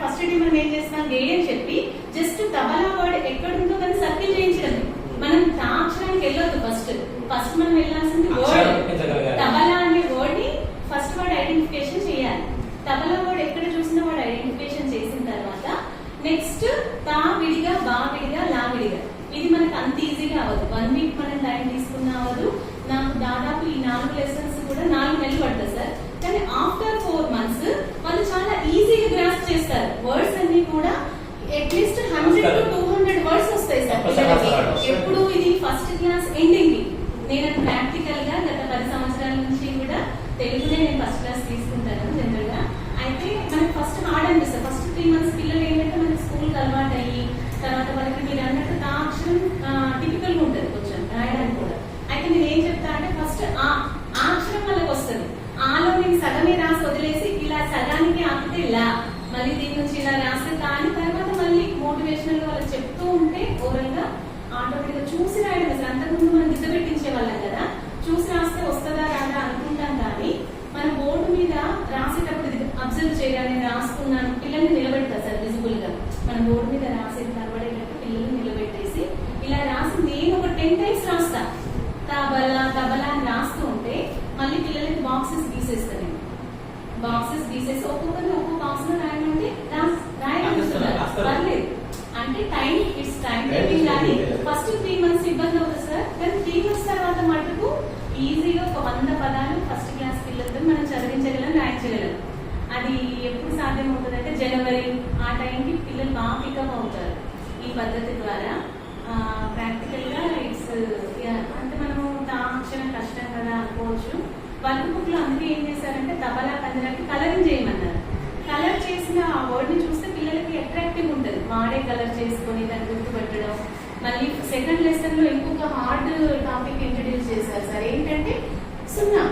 First day మనం ఏం చేస్తాం, గే అని చెప్పి జస్ట్ తబలా వర్డ్ ఎక్కడ ఉందో కానీ సర్కిల్ చేయించడం. మనం తా అక్షరానికి వెళ్ళొద్దు. ఫస్ట్ మనం వెళ్ళాల్సింది వర్డ్. తబలా అనే వర్డ్ ని ఫస్ట్ వర్డ్ ఐడెంటిఫికేషన్ చేయాలి. తబలా వర్డ్ ఎక్కడ చూసినా వర్డ్ ఐడెంటిఫికేషన్ చేసిన తర్వాత నెక్స్ట్ తా విడిగా, బా విడిగా, లా విడిగా. ఇది మనకు అంత ఈజీగా అవ్వదు. 1 వీక్ మనం టైం తీసుకున్నా అవ్వదు. నాకు దాదాపు ఈ 4 లెసన్స్ కూడా 4 నెలలు పడుతుంది సార్. కానీ ఆఫ్టర్ 4 months వాళ్ళు చాలా ఈజీగా గ్రాస్ప్ చేస్తారు. వర్డ్స్ అన్ని కూడా అట్లీస్ట్ 100 to 200 వర్డ్స్ వస్తాయి సార్. ఎప్పుడు ఇది ఫస్ట్ క్లాస్ ఎండింగ్. నేను ప్రాక్టికల్ గా గత 10 సంవత్సరాల నుంచి కూడా తెలుగునే నేను ఫస్ట్ క్లాస్ తీసుకుంటాను జనరల్ గా. అయితే మనకి ఫస్ట్ హార్డ్ అనిపిస్తుంది. ఫస్ట్ 3 months పిల్లలు ఏంటంటే మనకి స్కూల్ కి అలవాటు అయ్యి తర్వాత వాళ్ళకి మీరు అన్నట్టు తా అక్షరం టిపికల్ గా ఉంటుంది కొంచెం రాయడానికి కూడా. అయితే నేను ఏం చెప్తా అంటే ఫస్ట్ ఆ అక్షరం వాళ్ళకి వస్తుంది. ఆలో నేను సగమే రాసి వదిలేసి ఇలా సగానికి ఆపితే లా, మళ్ళీ దీని నుంచి ఇలా రాస్తే దాని తర్వాత మళ్ళీ మోటివేషనల్ గా వాళ్ళకి చెప్తూ ఉంటే ఓవరాల్ గా ఆటోమేటిక్ గా చూసి రాయడం. అసలు అంతకుముందు మనం దిద్ద పెట్టించే వాళ్ళం కదా, చూసి రాస్తే వస్తుందా రాదా అనుకుంటాం. కానీ మన బోర్డు మీద రాసేటప్పుడు అబ్జర్వ్ చేయాలి. నేను రాసుకున్నాను, పిల్లల్ని నిలబెడతా సార్ విజిబుల్ గా. మన బోర్డు మీద రాసేది కనబడేటట్టు పిల్లల్ని నిలబెట్టేసి ఇలా రాసి నేను ఒక 10 times రాస్తా. తబలా తబలా అని రాస్తూ ఉంటే మళ్ళీ పిల్లలకి బాక్సెస్ గీసేస్తాను. బాక్సెస్ గీసేసి ఒక్కొక్కరిని ఒక్కొక్క బాక్స్ లో రాయమంటే రాయగలుగుతున్నారు. పర్లేదు అంటే టైం ఇట్స్ టైం టేకింగ్. కానీ ఫస్ట్ 3 months ఇబ్బంది అవుతుంది సార్. కానీ 3 months తర్వాత మటుకు ఈజీగా ఒక 100 పదాలు ఫస్ట్ క్లాస్ పిల్లలతో మనం చదివించగలం, రాయించగలం. అది ఎప్పుడు సాధ్యం అవుతుంది అంటే జనవరి ఆ టైంకి పిల్లలు బాగా పికప్ అవుతారు ఈ పద్ధతి ద్వారా. ప్రాక్టికల్ గా ఇట్స్ అంటే మనము తా అక్షరం కష్టం కదా అనుకోవచ్చు. వర్క్ బుక్ లో అందుకే ఏం చేశారంటే తబలా కంజరాకి కలరింగ్ చేయమన్నారు. కలర్ చేసిన ఆ వర్డ్ ని చూస్తే పిల్లలకి అట్రాక్టివ్ ఉంటుంది. వాడే కలర్ చేసుకొని దాన్ని గుర్తుపెట్టడం. మళ్ళీ సెకండ్ లెసన్ లో ఇంకొక హార్డ్ టాపిక్ ఇంట్రడ్యూస్ చేశారు సార్. ఏంటంటే 0